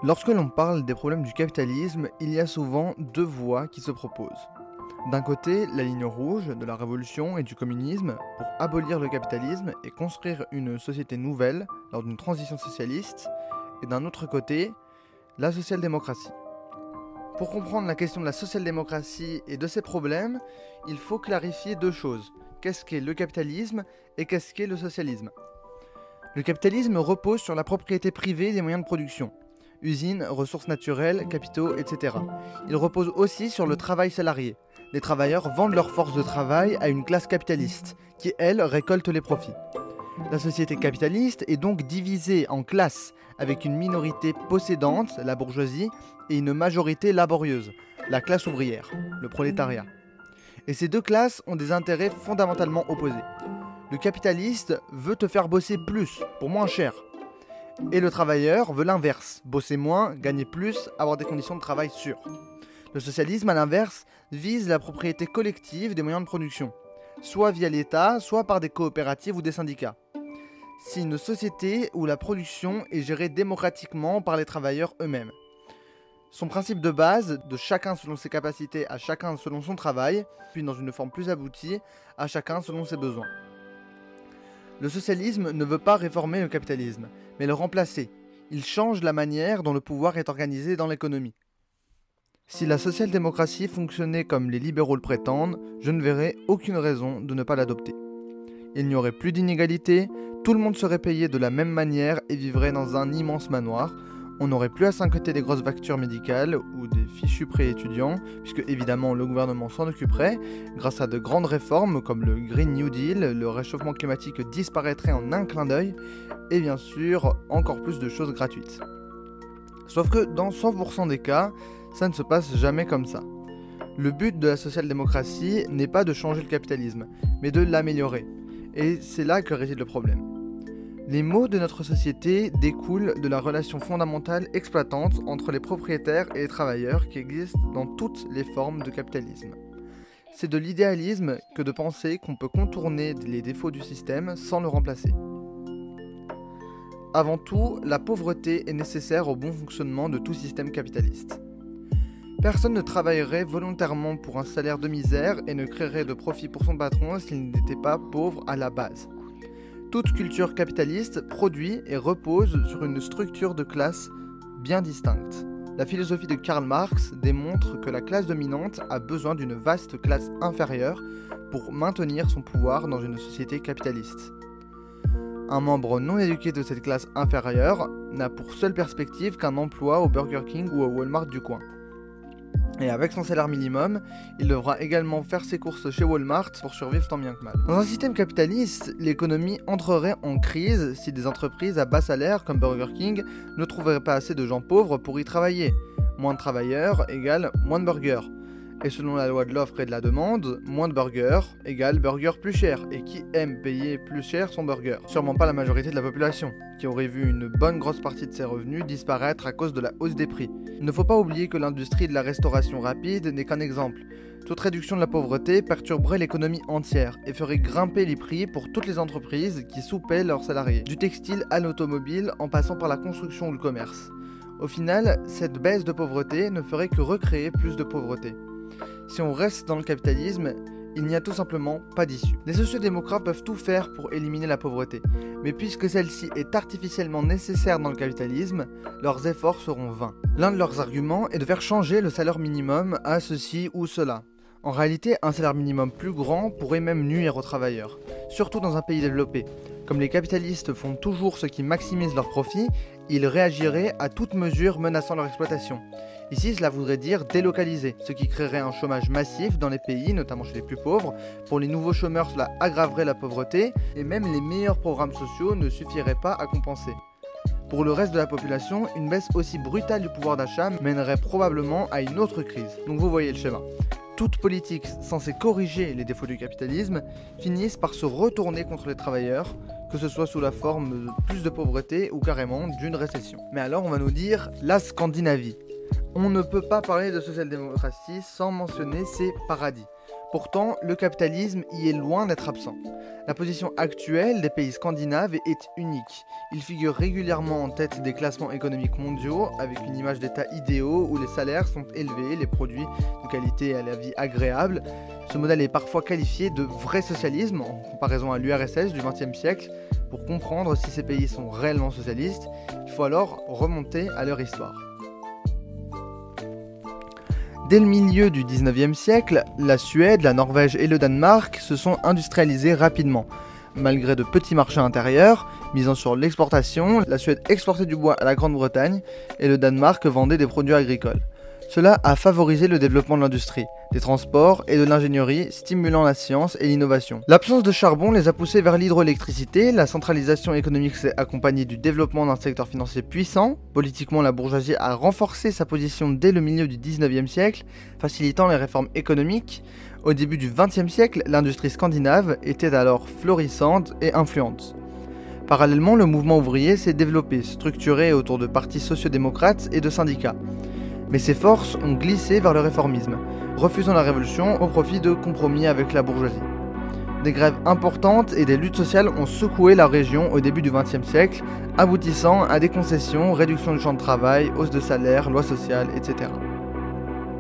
Lorsque l'on parle des problèmes du capitalisme, il y a souvent deux voies qui se proposent. D'un côté, la ligne rouge de la révolution et du communisme pour abolir le capitalisme et construire une société nouvelle lors d'une transition socialiste, et d'un autre côté, la social-démocratie. Pour comprendre la question de la social-démocratie et de ses problèmes, il faut clarifier deux choses. Qu'est-ce qu'est le capitalisme et qu'est-ce qu'est le socialisme? Le capitalisme repose sur la propriété privée des moyens de production. Usines, ressources naturelles, capitaux, etc. Il repose aussi sur le travail salarié. Les travailleurs vendent leur force de travail à une classe capitaliste, qui elle récolte les profits. La société capitaliste est donc divisée en classes, avec une minorité possédante, la bourgeoisie, et une majorité laborieuse, la classe ouvrière, le prolétariat. Et ces deux classes ont des intérêts fondamentalement opposés. Le capitaliste veut te faire bosser plus, pour moins cher. Et le travailleur veut l'inverse, bosser moins, gagner plus, avoir des conditions de travail sûres. Le socialisme, à l'inverse, vise la propriété collective des moyens de production, soit via l'État, soit par des coopératives ou des syndicats. C'est une société où la production est gérée démocratiquement par les travailleurs eux-mêmes. Son principe de base, de chacun selon ses capacités, à chacun selon son travail, puis dans une forme plus aboutie, à chacun selon ses besoins. Le socialisme ne veut pas réformer le capitalisme, mais le remplacer. Il change la manière dont le pouvoir est organisé dans l'économie. Si la social-démocratie fonctionnait comme les libéraux le prétendent, je ne verrais aucune raison de ne pas l'adopter. Il n'y aurait plus d'inégalité, tout le monde serait payé de la même manière et vivrait dans un immense manoir. On n'aurait plus à s'inquiéter des grosses factures médicales ou des fichus pré-étudiants, puisque évidemment le gouvernement s'en occuperait. Grâce à de grandes réformes comme le Green New Deal, le réchauffement climatique disparaîtrait en un clin d'œil, et bien sûr encore plus de choses gratuites. Sauf que dans 100% des cas, ça ne se passe jamais comme ça. Le but de la social-démocratie n'est pas de changer le capitalisme, mais de l'améliorer. Et c'est là que réside le problème. Les maux de notre société découlent de la relation fondamentale exploitante entre les propriétaires et les travailleurs qui existe dans toutes les formes de capitalisme. C'est de l'idéalisme que de penser qu'on peut contourner les défauts du système sans le remplacer. Avant tout, la pauvreté est nécessaire au bon fonctionnement de tout système capitaliste. Personne ne travaillerait volontairement pour un salaire de misère et ne créerait de profit pour son patron s'il n'était pas pauvre à la base. Toute culture capitaliste produit et repose sur une structure de classe bien distincte. La philosophie de Karl Marx démontre que la classe dominante a besoin d'une vaste classe inférieure pour maintenir son pouvoir dans une société capitaliste. Un membre non éduqué de cette classe inférieure n'a pour seule perspective qu'un emploi au Burger King ou au Walmart du coin. Et avec son salaire minimum, il devra également faire ses courses chez Walmart pour survivre tant bien que mal. Dans un système capitaliste, l'économie entrerait en crise si des entreprises à bas salaire comme Burger King ne trouveraient pas assez de gens pauvres pour y travailler. Moins de travailleurs égale moins de burgers. Et selon la loi de l'offre et de la demande, moins de burgers égale burgers plus chers. Et qui aime payer plus cher son burger? Sûrement pas la majorité de la population, qui aurait vu une bonne grosse partie de ses revenus disparaître à cause de la hausse des prix. Il ne faut pas oublier que l'industrie de la restauration rapide n'est qu'un exemple. Toute réduction de la pauvreté perturberait l'économie entière et ferait grimper les prix pour toutes les entreprises qui sous-paient leurs salariés, du textile à l'automobile en passant par la construction ou le commerce. Au final, cette baisse de pauvreté ne ferait que recréer plus de pauvreté. Si on reste dans le capitalisme, il n'y a tout simplement pas d'issue. Les sociodémocrates peuvent tout faire pour éliminer la pauvreté, mais puisque celle-ci est artificiellement nécessaire dans le capitalisme, leurs efforts seront vains. L'un de leurs arguments est de faire changer le salaire minimum à ceci ou cela. En réalité, un salaire minimum plus grand pourrait même nuire aux travailleurs, surtout dans un pays développé. Comme les capitalistes font toujours ce qui maximise leurs profits, ils réagiraient à toute mesure menaçant leur exploitation. Ici, cela voudrait dire délocaliser, ce qui créerait un chômage massif dans les pays, notamment chez les plus pauvres. Pour les nouveaux chômeurs, cela aggraverait la pauvreté, et même les meilleurs programmes sociaux ne suffiraient pas à compenser. Pour le reste de la population, une baisse aussi brutale du pouvoir d'achat mènerait probablement à une autre crise. Donc vous voyez le schéma. Toute politique censée corriger les défauts du capitalisme finissent par se retourner contre les travailleurs, que ce soit sous la forme de plus de pauvreté ou carrément d'une récession. Mais alors on va nous dire la Scandinavie. On ne peut pas parler de social-démocratie sans mentionner ses paradis. Pourtant, le capitalisme y est loin d'être absent. La position actuelle des pays scandinaves est unique. Ils figurent régulièrement en tête des classements économiques mondiaux, avec une image d'État idéaux où les salaires sont élevés, les produits de qualité et la vie agréable. Ce modèle est parfois qualifié de vrai socialisme en comparaison à l'URSS du XXe siècle. Pour comprendre si ces pays sont réellement socialistes, il faut alors remonter à leur histoire. Dès le milieu du 19e siècle, la Suède, la Norvège et le Danemark se sont industrialisés rapidement. Malgré de petits marchés intérieurs, misant sur l'exportation, la Suède exportait du bois à la Grande-Bretagne et le Danemark vendait des produits agricoles. Cela a favorisé le développement de l'industrie, des transports et de l'ingénierie, stimulant la science et l'innovation. L'absence de charbon les a poussés vers l'hydroélectricité, la centralisation économique s'est accompagnée du développement d'un secteur financier puissant. Politiquement, la bourgeoisie a renforcé sa position dès le milieu du 19e siècle, facilitant les réformes économiques. Au début du 20e siècle, l'industrie scandinave était alors florissante et influente. Parallèlement, le mouvement ouvrier s'est développé, structuré autour de partis sociodémocrates et de syndicats. Mais ces forces ont glissé vers le réformisme, refusant la révolution au profit de compromis avec la bourgeoisie. Des grèves importantes et des luttes sociales ont secoué la région au début du XXe siècle, aboutissant à des concessions, réduction du champ de travail, hausse de salaire, lois sociales, etc.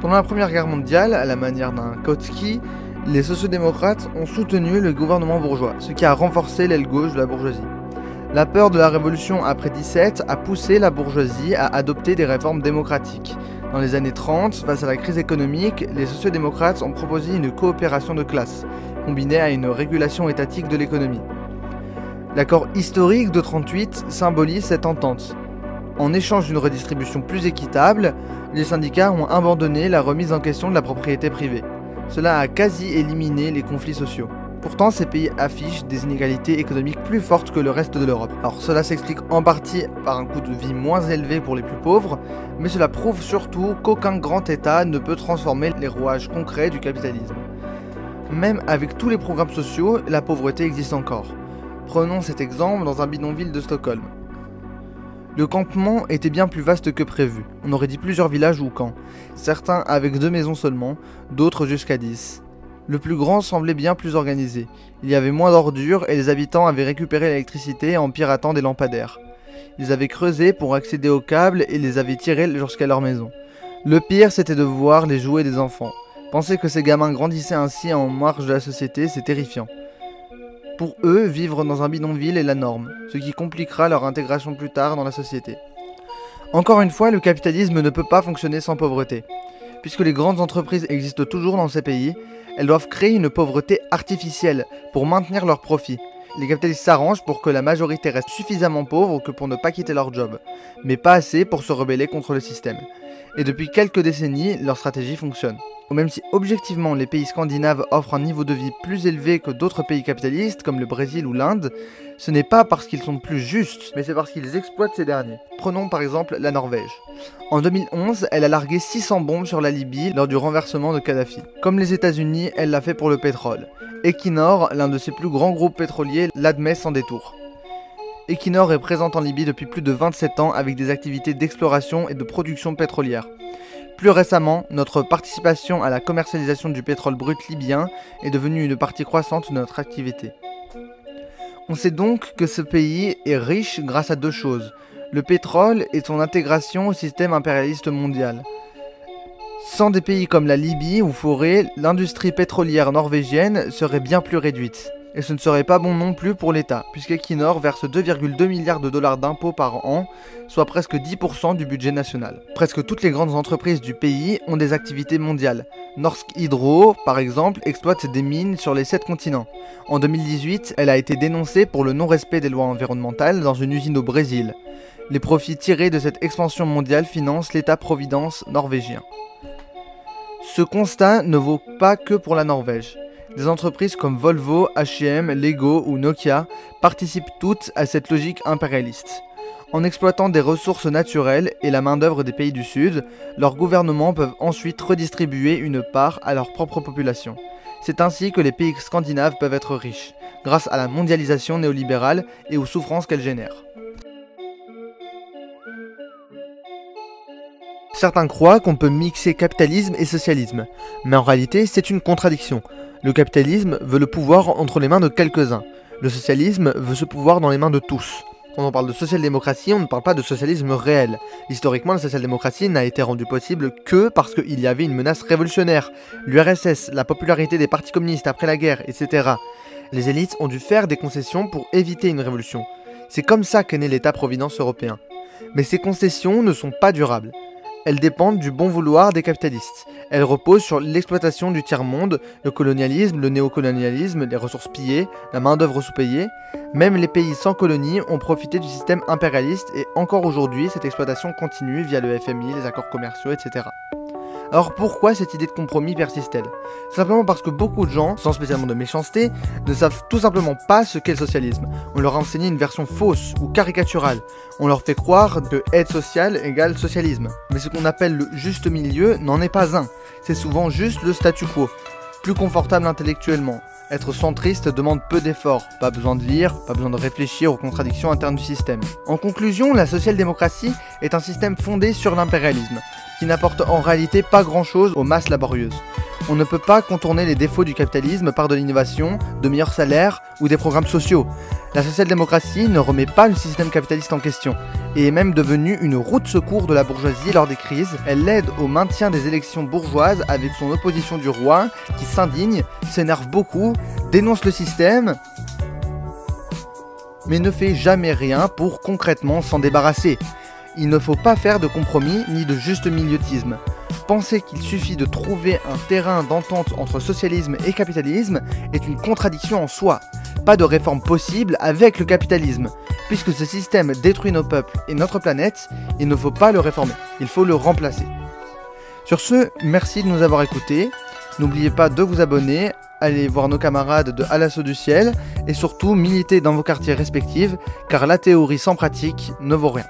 Pendant la Première Guerre mondiale, à la manière d'un Kautsky, les sociodémocrates ont soutenu le gouvernement bourgeois, ce qui a renforcé l'aile gauche de la bourgeoisie. La peur de la révolution après 17 a poussé la bourgeoisie à adopter des réformes démocratiques. Dans les années 30, face à la crise économique, les sociodémocrates ont proposé une coopération de classe, combinée à une régulation étatique de l'économie. L'accord historique de 1938 symbolise cette entente. En échange d'une redistribution plus équitable, les syndicats ont abandonné la remise en question de la propriété privée. Cela a quasi éliminé les conflits sociaux. Pourtant, ces pays affichent des inégalités économiques plus fortes que le reste de l'Europe. Alors cela s'explique en partie par un coût de vie moins élevé pour les plus pauvres, mais cela prouve surtout qu'aucun grand État ne peut transformer les rouages concrets du capitalisme. Même avec tous les programmes sociaux, la pauvreté existe encore. Prenons cet exemple dans un bidonville de Stockholm. Le campement était bien plus vaste que prévu. On aurait dit plusieurs villages ou camps, certains avec 2 maisons seulement, d'autres jusqu'à 10. Le plus grand semblait bien plus organisé. Il y avait moins d'ordures et les habitants avaient récupéré l'électricité en piratant des lampadaires. Ils avaient creusé pour accéder aux câbles et les avaient tirés jusqu'à leur maison. Le pire, c'était de voir les jouets des enfants. Penser que ces gamins grandissaient ainsi en marge de la société, c'est terrifiant. Pour eux, vivre dans un bidonville est la norme, ce qui compliquera leur intégration plus tard dans la société. Encore une fois, le capitalisme ne peut pas fonctionner sans pauvreté. Puisque les grandes entreprises existent toujours dans ces pays, elles doivent créer une pauvreté artificielle pour maintenir leurs profits. Les capitalistes s'arrangent pour que la majorité reste suffisamment pauvre que pour ne pas quitter leur job, mais pas assez pour se rebeller contre le système. Et depuis quelques décennies, leur stratégie fonctionne. Même si objectivement les pays scandinaves offrent un niveau de vie plus élevé que d'autres pays capitalistes comme le Brésil ou l'Inde, ce n'est pas parce qu'ils sont plus justes, mais c'est parce qu'ils exploitent ces derniers. Prenons par exemple la Norvège. En 2011, elle a largué 600 bombes sur la Libye lors du renversement de Kadhafi. Comme les États-Unis, elle l'a fait pour le pétrole. Equinor, l'un de ses plus grands groupes pétroliers, l'admet sans détour. Equinor est présente en Libye depuis plus de 27 ans avec des activités d'exploration et de production pétrolière. Plus récemment, notre participation à la commercialisation du pétrole brut libyen est devenue une partie croissante de notre activité. On sait donc que ce pays est riche grâce à 2 choses, le pétrole et son intégration au système impérialiste mondial. Sans des pays comme la Libye ou Forêt, l'industrie pétrolière norvégienne serait bien plus réduite. Et ce ne serait pas bon non plus pour l'État, puisqu'Equinor verse 2,2 milliards de dollars d'impôts par an, soit presque 10% du budget national. Presque toutes les grandes entreprises du pays ont des activités mondiales. Norsk Hydro, par exemple, exploite des mines sur les 7 continents. En 2018, elle a été dénoncée pour le non-respect des lois environnementales dans une usine au Brésil. Les profits tirés de cette expansion mondiale financent l'État-providence norvégien. Ce constat ne vaut pas que pour la Norvège. Des entreprises comme Volvo, H&M, Lego ou Nokia participent toutes à cette logique impérialiste. En exploitant des ressources naturelles et la main-d'œuvre des pays du Sud, leurs gouvernements peuvent ensuite redistribuer une part à leur propre population. C'est ainsi que les pays scandinaves peuvent être riches, grâce à la mondialisation néolibérale et aux souffrances qu'elle génère. Certains croient qu'on peut mixer capitalisme et socialisme, mais en réalité c'est une contradiction. Le capitalisme veut le pouvoir entre les mains de quelques-uns. Le socialisme veut ce pouvoir dans les mains de tous. Quand on parle de social-démocratie, on ne parle pas de socialisme réel. Historiquement, la social-démocratie n'a été rendue possible que parce qu'il y avait une menace révolutionnaire. L'URSS, la popularité des partis communistes après la guerre, etc. Les élites ont dû faire des concessions pour éviter une révolution. C'est comme ça qu'est né l'État-providence européen. Mais ces concessions ne sont pas durables. Elles dépendent du bon vouloir des capitalistes. Elles reposent sur l'exploitation du tiers-monde, le colonialisme, le néocolonialisme, les ressources pillées, la main-d'œuvre sous-payée. Même les pays sans colonie ont profité du système impérialiste et encore aujourd'hui, cette exploitation continue via le FMI, les accords commerciaux, etc. Alors pourquoi cette idée de compromis persiste-t-elle? Simplement parce que beaucoup de gens, sans spécialement de méchanceté, ne savent tout simplement pas ce qu'est le socialisme. On leur a enseigné une version fausse ou caricaturale. On leur fait croire que aide sociale égale socialisme. Mais ce qu'on appelle le juste milieu n'en est pas un. C'est souvent juste le statu quo. Plus confortable intellectuellement. Être centriste demande peu d'efforts, pas besoin de lire, pas besoin de réfléchir aux contradictions internes du système. En conclusion, la social-démocratie est un système fondé sur l'impérialisme, qui n'apporte en réalité pas grand-chose aux masses laborieuses. On ne peut pas contourner les défauts du capitalisme par de l'innovation, de meilleurs salaires ou des programmes sociaux. La social-démocratie ne remet pas le système capitaliste en question, et est même devenue une roue de secours de la bourgeoisie lors des crises. Elle l'aide au maintien des élections bourgeoises avec son opposition du roi, qui s'indigne, s'énerve beaucoup, dénonce le système, mais ne fait jamais rien pour concrètement s'en débarrasser. Il ne faut pas faire de compromis ni de juste milieusisme. Penser qu'il suffit de trouver un terrain d'entente entre socialisme et capitalisme est une contradiction en soi. Pas de réforme possible avec le capitalisme. Puisque ce système détruit nos peuples et notre planète, il ne faut pas le réformer, il faut le remplacer. Sur ce, merci de nous avoir écoutés. N'oubliez pas de vous abonner, allez voir nos camarades de À l'assaut du ciel et surtout militez dans vos quartiers respectifs car la théorie sans pratique ne vaut rien.